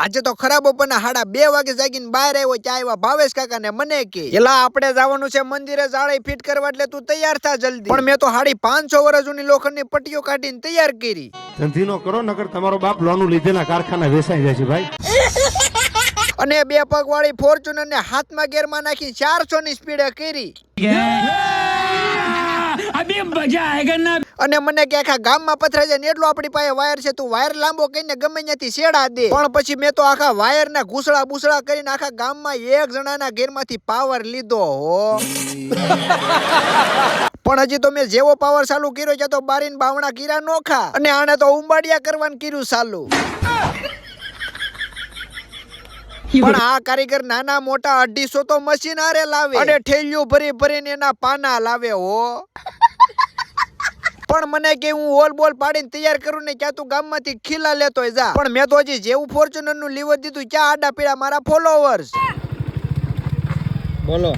આજે તો ખરાબ બપોરના 2:30 વાગે જાગીને બહાર આવ્યો, ત્યાં આવ્યા ભાવેશ કાકા ને મને કે એલા આપણે જવાનું છે મંદિરે જાળી ફિટ કરવા, એટલે તું તૈયાર થા જલ્દી. પણ મેં તો 550 વર્ષ જૂની લોખંડની પટ્ટીઓ કાઢીને તૈયાર કરી. ધંધીનો કરો નકર તમારો બાપ લોનું લીધેના કારખાના વેચાઈ જાય છે ભાઈ. અને 2 પગ વાળી ફોર્ચ્યુનર ને હાથમાં ગેરમાં નાખી 400 ની સ્પીડે કરી. અભી મજા આયેગા ના. અને મને કે આખા ગામમાં પથરાઈ જાય ને એટલો આપણી પાસે વાયર છે, તું વાયર લાંબો કરીને ગમે ત્યાંથી શેડા દે. પણ પછી મેં તો આખા વાયર ના ઘૂસડા બુસડા કરીને આખા ગામમાં એક જણાના ઘેરમાંથી પાવર લીધો હો. પણ હજી તો મેં જેવો પાવર ચાલુ કર્યો છે તો બારીન બાવણા કીરા નોખા, અને આને તો ઉંબાડિયા કરવાનું કર્યું ચાલુ. પણ આ કારીગર નાના મોટા 250 તો મશીન આરે લાવે, અને ઠેલિયું ભરી ભરીને એના પાના લાવે હો. પણ મને કે હું હોલ બોલ પાડીને તૈયાર કરું ને ક્યાં તું ગામમાંથી ખીલા લેતો જા. પણ મેં તો હજી જેવું ફોર્ચ્યુનર નું લીવર દીધું ક્યાં આડા પીડા મારા ફોલોવર્સ. બોલો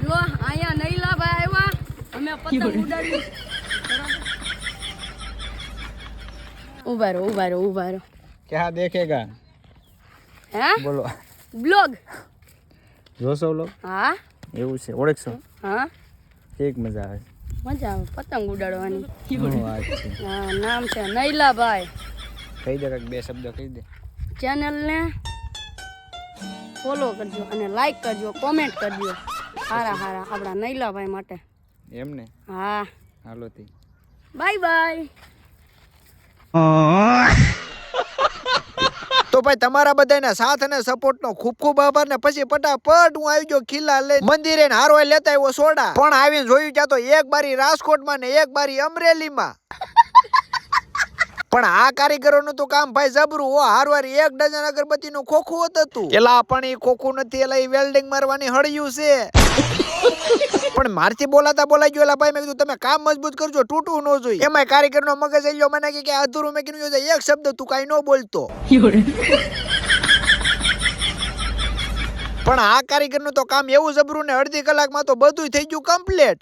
જો આયા નઈલા ભાઈ આવ્યા, અમે પતંગ ઉડાડી. ઉભા રહો. ક્યાં દેખેગા? હે બોલો. બ્લોગ જોશો લો? હા એવું છે, ઓળખશો? હા કેક મજા આવે. મજા આવે પતંગ ઉડાડવાની. વાત છે. હા નામ છે નઈલાભાઈ. કહી દે કાંઈક 2 શબ્દ કહી દે. ચેનલ ને ફોલો કરજો અને લાઈક કરજો, કોમેન્ટ કરજો. હારા આપણા નઈલાભાઈ માટે. એમ ને? હા હાલો તી. Bye bye. તો ભાઈ તમારા બધાના સાથ અને સપોર્ટ નો ખૂબ ખૂબ આભાર. ને પછી ફટાફટ હું આવી ગયો ખીલા લઈ મંદિરે, ને હારો લેતા આવ્યો સોડા. પણ આવીને જોયું ત્યાં તો એક બારી રાજકોટમાં ને એક બારી અમરેલીમાં. પણ આ કારીગરોનું તો કામ ભાઈ જબરું હો. હારવાર 1 ડઝન અગરબત્તી નું ખોખું હતું. એલા પણ એ ખોખું નથી, એલા એ વેલ્ડિંગ મારવાની હળિયું છે. પણ મારથી બોલાઈ ગયો. એલા ભાઈ મેં કીધું તમે કામ મજબૂત કરજો, તૂટવું ન જોઈએ. એમાં કારીગર નો મગજ એલ્યો મને કે અધૂરું મેં કીધું એક શબ્દ તું કઈ ન બોલતો. પણ આ કારીગર નું તો કામ એવું જબરું ને અડધી કલાકમાં તો બધું થઈ ગયું કમ્પ્લીટ.